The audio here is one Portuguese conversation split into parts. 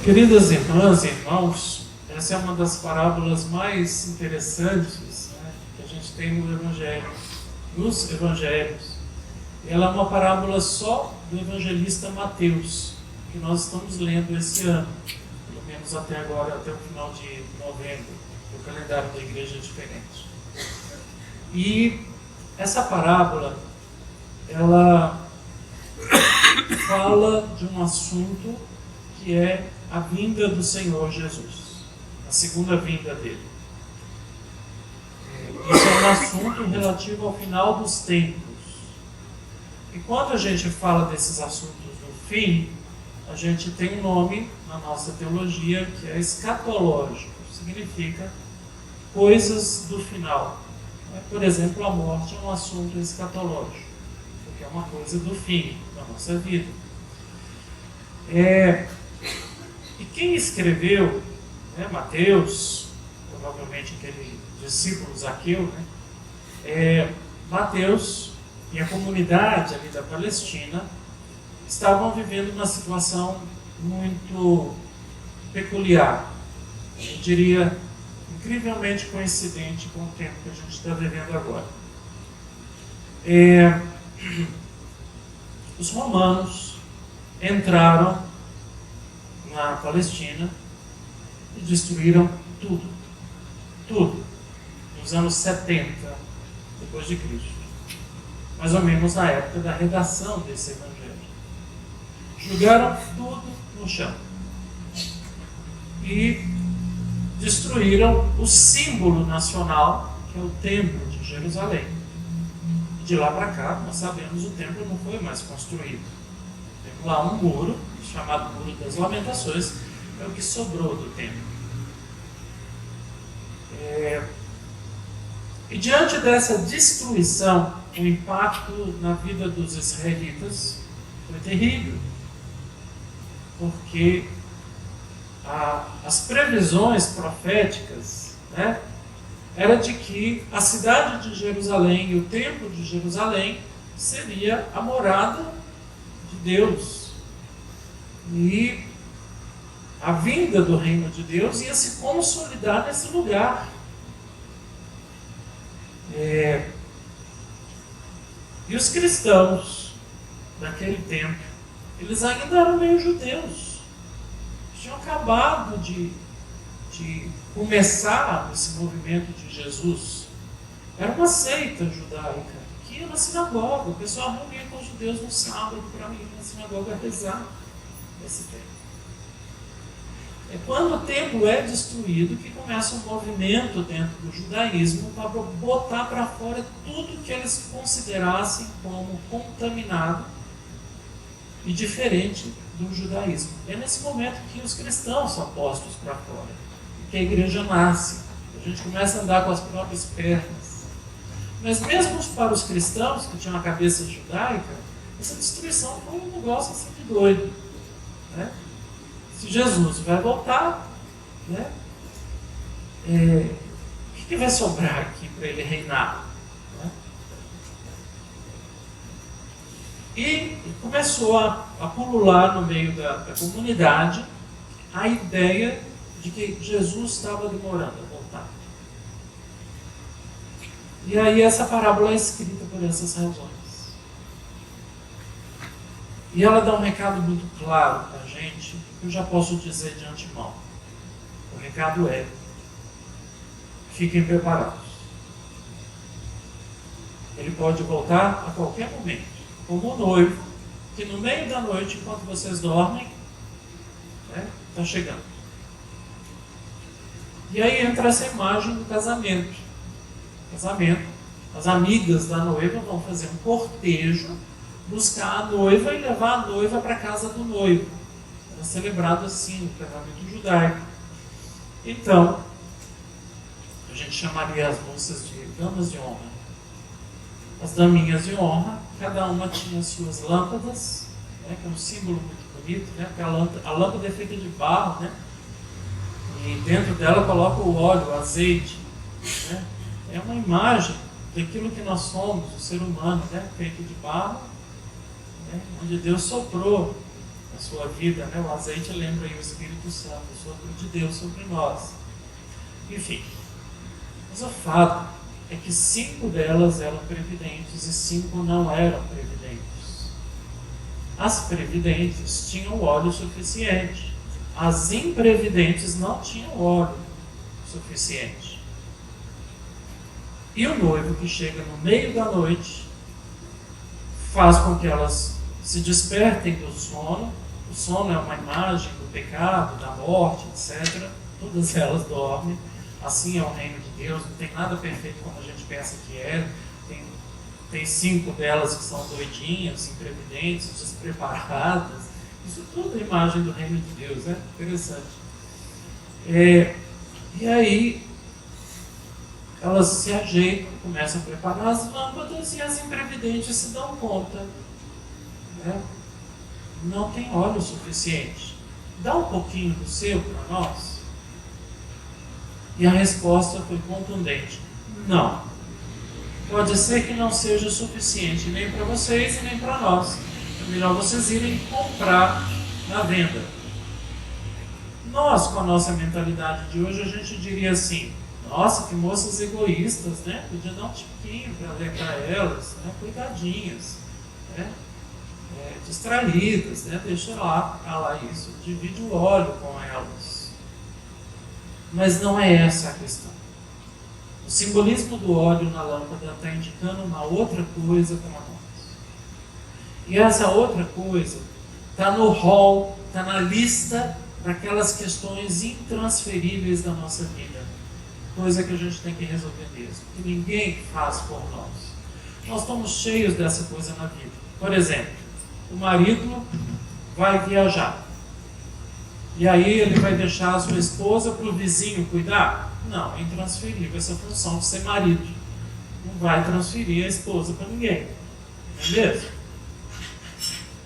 Queridas irmãs e irmãos, essa é uma das parábolas mais interessantes, né, que a gente tem no Evangelho, nos Evangelhos. Ela é uma parábola só do evangelista Mateus, que nós estamos lendo esse ano, pelo menos até agora, até o final de novembro. O calendário da igreja é diferente. E essa parábola, ela fala de um assunto que é a vinda do Senhor Jesus, a segunda vinda dele. Isso é um assunto relativo ao final dos tempos. E quando a gente fala desses assuntos do fim, a gente tem um nome na nossa teologia que é escatológico, significa coisas do final. Por exemplo, a morte é um assunto escatológico, porque é uma coisa do fim da nossa vida. E quem escreveu, né, Mateus, provavelmente aquele discípulo Zaqueu, né, Mateus e a comunidade ali da Palestina estavam vivendo uma situação muito peculiar, eu diria incrivelmente coincidente com o tempo que a gente está vivendo agora. Os romanos entraram na Palestina e destruíram tudo, nos anos 70 depois de Cristo, mais ou menos na época da redação desse evangelho. Jogaram tudo no chão e destruíram o símbolo nacional, que é o Templo de Jerusalém. E de lá para cá, nós sabemos, o templo não foi mais construído. Tem lá um muro, chamado Muro das Lamentações, é o que sobrou do templo. E diante dessa destruição, o impacto na vida dos israelitas foi terrível, porque as previsões proféticas, né, era de que a cidade de Jerusalém e o templo de Jerusalém seria a morada de Deus. E a vinda do reino de Deus ia se consolidar nesse lugar. E os cristãos daquele tempo, eles ainda eram meio judeus. Tinham acabado de começar esse movimento de Jesus. Era uma seita judaica que ia na sinagoga. O pessoal reunia com os judeus no sábado para ir na sinagoga rezar nesse tempo. É quando o templo é destruído que começa um movimento dentro do judaísmo para botar para fora tudo que eles considerassem como contaminado e diferente do judaísmo. É nesse momento que os cristãos são postos para fora, que a igreja nasce, a gente começa a andar com as próprias pernas. Mas mesmo para os cristãos que tinham a cabeça judaica, essa destruição foi um negócio assim de doido, né? Se Jesus vai voltar, né, o que vai sobrar aqui para ele reinar? Né? E começou a pulular no meio da comunidade a ideia de que Jesus estava demorando a voltar. E aí essa parábola é escrita por essas razões. E ela dá um recado muito claro para a gente, que eu já posso dizer de antemão. O recado é: fiquem preparados. Ele pode voltar a qualquer momento, como o noivo, que no meio da noite, enquanto vocês dormem, está chegando. E aí entra essa imagem do casamento. As amigas da noiva vão fazer um cortejo, buscar a noiva e levar a noiva para a casa do noivo. Era celebrado assim no casamento judaico. Então, a gente chamaria as moças de damas de honra. As daminhas de honra, cada uma tinha suas lâmpadas, né, que é um símbolo muito bonito, né, porque a lâmpada é feita de barro, né, e dentro dela coloca o óleo, o azeite. Né, é uma imagem daquilo que nós somos, o ser humano, né, feito de barro, onde Deus soprou na sua vida, né? O azeite lembra aí o Espírito Santo, o sopro de Deus sobre nós. Enfim, mas o fato é que 5 delas eram previdentes e 5 não eram previdentes. As previdentes tinham óleo suficiente. As imprevidentes não tinham óleo suficiente. E o noivo que chega no meio da noite faz com que elas se despertem do sono. O sono é uma imagem do pecado, da morte, etc. Todas elas dormem. Assim é o reino de Deus. Não tem nada perfeito como a gente pensa que é. Tem 5 delas que são doidinhas, imprevidentes, despreparadas. Isso tudo é imagem do reino de Deus, né? Interessante. E aí elas se ajeitam, começam a preparar as lâmpadas e as imprevidentes se dão conta, né? Não tem óleo suficiente. Dá um pouquinho do seu para nós? E a resposta foi contundente: não. Pode ser que não seja suficiente nem para vocês e nem para nós. É melhor vocês irem comprar na venda. Nós, com a nossa mentalidade de hoje, a gente diria assim: nossa, que moças egoístas, né? Podia dar um tiquinho para ler para elas, né? Coitadinhas, né? Distraídas, né? Deixa lá isso, divide o óleo com elas. Mas não é essa a questão. O simbolismo do óleo na lâmpada está indicando uma outra coisa para nós. E essa outra coisa está no rol, está na lista daquelas questões intransferíveis da nossa vida. Coisa que a gente tem que resolver mesmo, que ninguém faz por nós. Nós estamos cheios dessa coisa na vida. Por exemplo, o marido vai viajar. E aí ele vai deixar a sua esposa para o vizinho cuidar? Não, é intransferível essa função de ser marido. Não vai transferir a esposa para ninguém. Não é mesmo?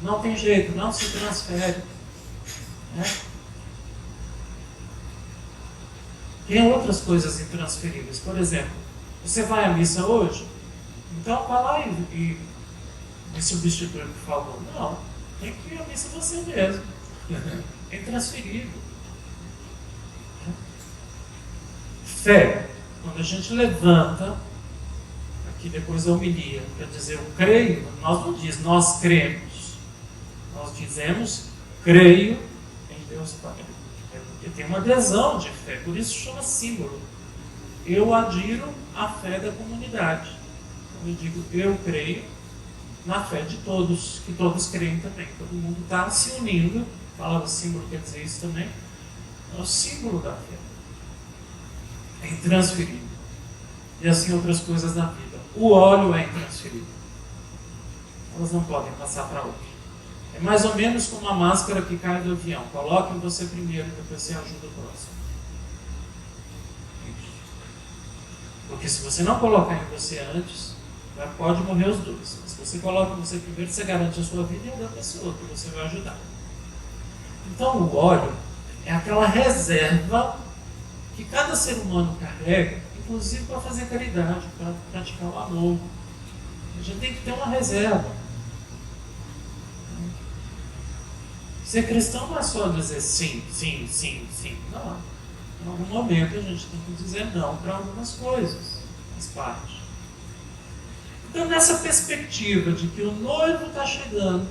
Não tem jeito, não se transfere. Né? Tem outras coisas intransferíveis. Por exemplo, você vai à missa hoje? Então vá lá e me substitui, por favor. Não, tem que ir à missa você mesmo. É intransferível. Fé, quando a gente levanta, aqui depois da homilia, quer dizer, eu creio, nós não diz nós cremos, nós dizemos creio em Deus Pai. Porque tem uma adesão de fé, por isso chama símbolo. Eu adiro à fé da comunidade. Então eu digo, eu creio na fé de todos, que todos creem também. Todo mundo está se unindo. A palavra símbolo quer dizer isso também. É o símbolo da fé. É intransferível. E assim outras coisas na vida. O óleo é intransferível. Elas não podem passar para outro. É mais ou menos como a máscara que cai do avião. Coloque em você primeiro, depois você ajuda o próximo. Porque se você não colocar em você antes, pode morrer os dois. Mas se você coloca em você primeiro, você garante a sua vida e a da pessoa que você vai ajudar. Então o óleo é aquela reserva que cada ser humano carrega, inclusive para fazer caridade, para praticar o amor. A gente tem que ter uma reserva. Ser cristão não é só dizer sim, sim, sim, sim. Não. Em algum momento a gente tem que dizer não para algumas coisas. Faz parte. Então, nessa perspectiva de que o noivo está chegando,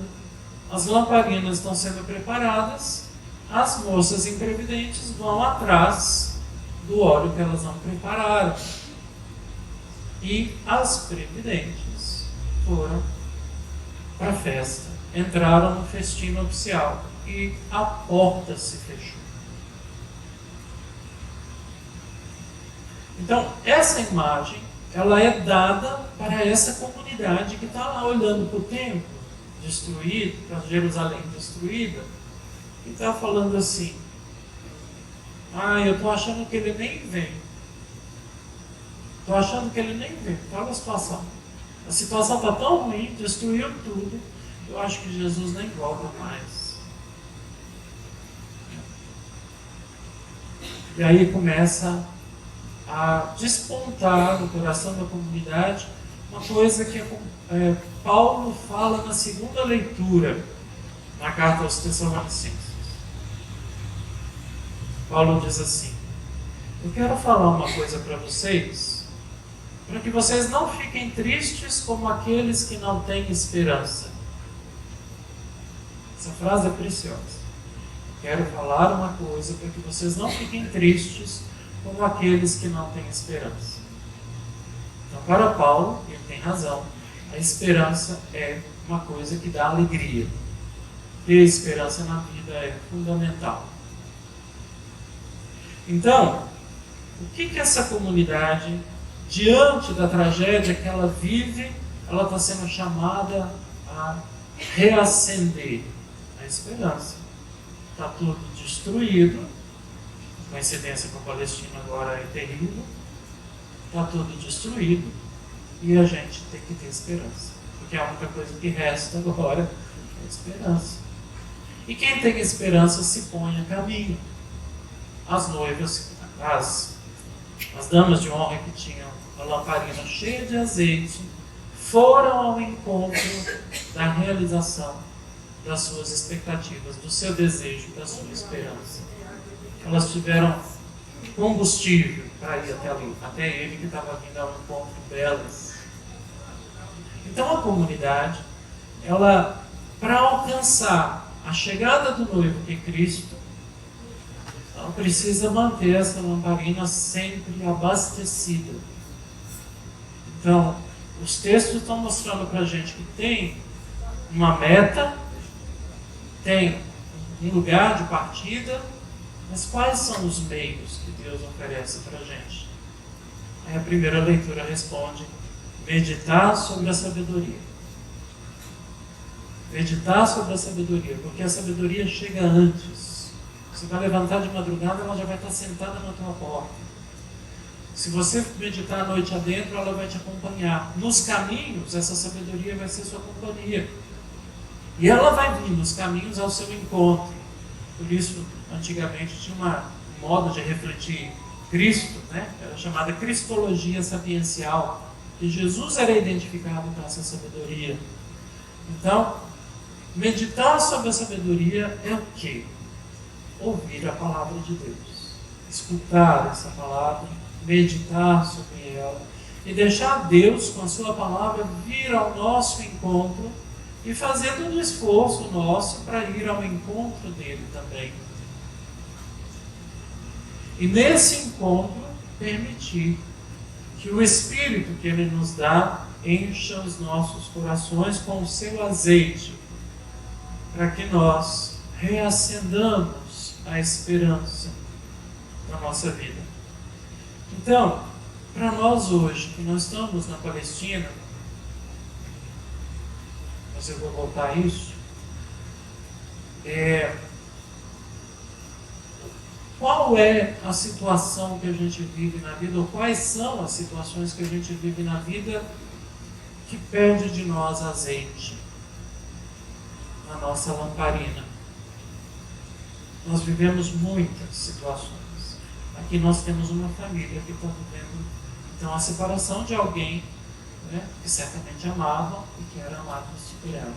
as lamparinas estão sendo preparadas, as moças imprevidentes vão atrás do óleo que elas não prepararam. E as previdentes foram para a festa, entraram no festim nupcial e a porta se fechou. Então, essa imagem, ela é dada para essa comunidade que está lá olhando para o templo destruído, para Jerusalém destruída, e está falando assim: eu estou achando que ele nem vem. Estou achando que ele nem vem. Olha a situação. A situação está tão ruim, destruiu tudo, eu acho que Jesus nem volta mais. E aí começa a despontar no coração da comunidade uma coisa que Paulo fala na segunda leitura. Na carta aos Tessalonicenses, Paulo diz assim: eu quero falar uma coisa para vocês, para que vocês não fiquem tristes como aqueles que não têm esperança. Essa frase é preciosa. Quero falar uma coisa para que vocês não fiquem tristes como aqueles que não têm esperança. Então, para Paulo, ele tem razão, a esperança é uma coisa que dá alegria. Ter esperança na vida é fundamental. Então, o que essa comunidade, diante da tragédia que ela vive, ela está sendo chamada a reacender a esperança? Está tudo destruído, a coincidência com a Palestina agora é terrível, está tudo destruído e a gente tem que ter esperança, porque a única coisa que resta agora é a esperança. E quem tem esperança se põe a caminho. As noivas, as damas de honra que tinham a lamparina cheia de azeite, foram ao encontro da realização das suas expectativas, do seu desejo, da sua esperança. Elas tiveram combustível para ir até ali, até ele que estava vindo ao encontro delas. Então a comunidade, ela, para alcançar a chegada do noivo que é Cristo, ela precisa manter essa lamparina sempre abastecida. Então, os textos estão mostrando para a gente que tem uma meta, tem um lugar de partida, mas quais são os meios que Deus oferece para a gente? Aí a primeira leitura responde: meditar sobre a sabedoria. Meditar sobre a sabedoria, porque a sabedoria chega antes. Você vai levantar de madrugada, ela já vai estar sentada na tua porta. Se você meditar a noite adentro, ela vai te acompanhar. Nos caminhos, essa sabedoria vai ser sua companhia. E ela vai vir nos caminhos ao seu encontro. Por isso, antigamente tinha um modo de refletir Cristo, né? Era chamada cristologia sapiencial, que Jesus era identificado com essa sabedoria. Então, meditar sobre a sabedoria é o quê? Ouvir a palavra de Deus, escutar essa palavra, meditar sobre ela e deixar Deus, com a sua palavra, vir ao nosso encontro e fazer todo o esforço nosso para ir ao encontro dele também. E nesse encontro, permitir que o Espírito que ele nos dá encha os nossos corações com o seu azeite, para que nós reacendamos a esperança na nossa vida. Então, para nós hoje, que nós estamos na Palestina, mas eu vou voltar a isso, qual é a situação que a gente vive na vida, ou quais são as situações que a gente vive na vida que pede de nós azeite na nossa lamparina? Nós vivemos muitas situações. Aqui nós temos uma família que está vivendo, então, a separação de alguém, né, que certamente amavam e que era amado por ela.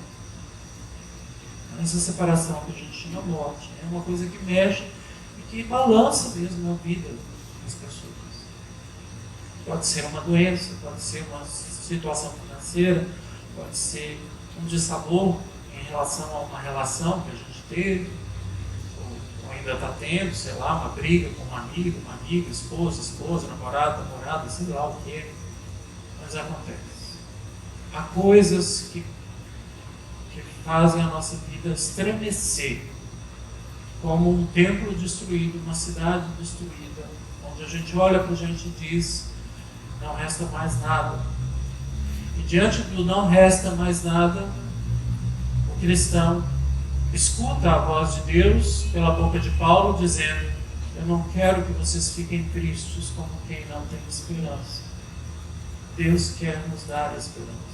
Essa separação que a gente chama morte é uma coisa que mexe e que balança mesmo a vida das pessoas. Pode ser uma doença, pode ser uma situação financeira, pode ser um dissabor em relação a uma relação que a gente teve, ou ainda está tendo, sei lá, uma briga com um amigo, uma amiga, esposa, namorada, sei lá o que. Mas acontece. Há coisas que fazem a nossa vida estremecer, como um templo destruído, uma cidade destruída, onde a gente olha para a gente e diz: não resta mais nada. E diante do não resta mais nada, o cristão escuta a voz de Deus pela boca de Paulo dizendo: eu não quero que vocês fiquem tristes como quem não tem esperança. Deus quer nos dar esperança.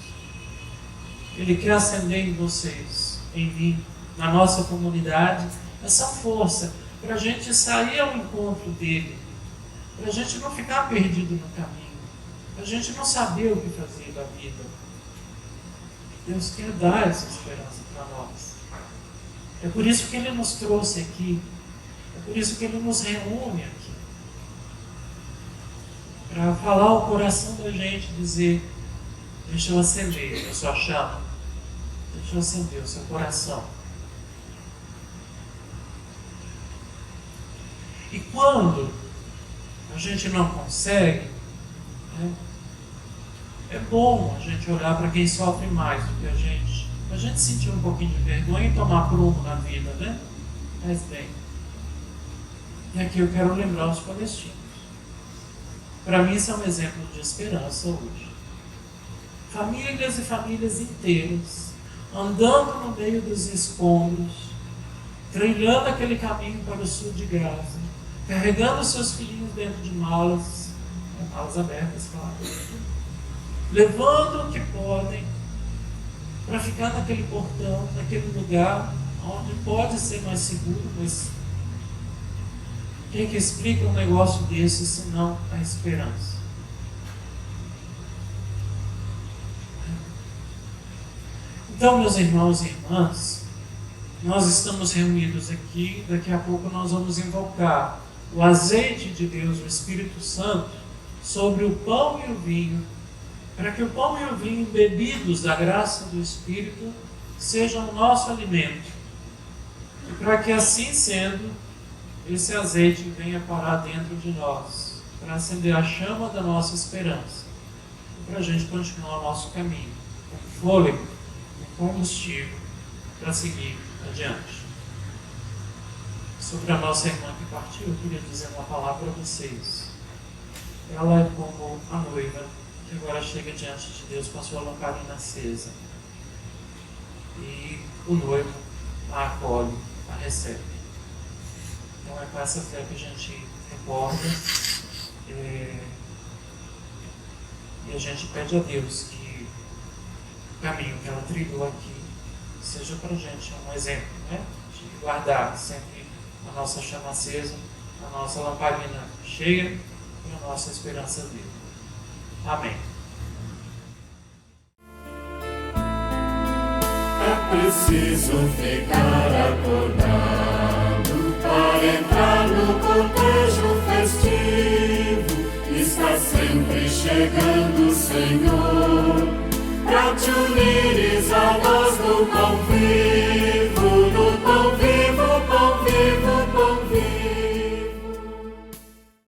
Ele quer acender em vocês, em mim, na nossa comunidade, essa força para a gente sair ao encontro dele, para a gente não ficar perdido no caminho, para a gente não saber o que fazer da vida. Deus quer dar essa esperança para nós. É por isso que Ele nos trouxe aqui. É por isso que Ele nos reúne aqui. Para falar ao coração da gente, dizer: deixa eu acender a sua chama. Deixa eu acender o seu coração. E quando a gente não consegue, né, é bom a gente olhar para quem sofre mais do que a gente. A gente sentir um pouquinho de vergonha e tomar prumo na vida, né? Mas bem. E aqui eu quero lembrar os palestinos. Para mim isso é um exemplo de esperança hoje. Famílias e famílias inteiras, andando no meio dos escombros, trilhando aquele caminho para o sul de Gaza, carregando seus filhinhos dentro de malas, malas abertas, claro, levando o que podem para ficar naquele portão, naquele lugar onde pode ser mais seguro, mas quem que explica um negócio desse senão a esperança? Então, meus irmãos e irmãs, nós estamos reunidos aqui, daqui a pouco nós vamos invocar o azeite de Deus, o Espírito Santo, sobre o pão e o vinho, para que o pão e o vinho, bebidos da graça do Espírito, sejam o nosso alimento. E para que assim sendo, esse azeite venha parar dentro de nós, para acender a chama da nossa esperança, e para a gente continuar o nosso caminho, com fôlego, com combustível, para seguir adiante. Sobre a nossa irmã que partiu, eu queria dizer uma palavra para vocês. Ela é como a noiva que agora chega diante de Deus com a sua lamparina acesa. E o noivo a acolhe, a recebe. Então é com essa fé que a gente recorda e a gente pede a Deus que o caminho que ela trilhou aqui seja para a gente um exemplo, né? De guardar sempre a nossa chama acesa, a nossa lamparina cheia e a nossa esperança viva. Amém. É preciso ficar acordado para entrar no cortejo festivo. Está sempre chegando o Senhor para te unir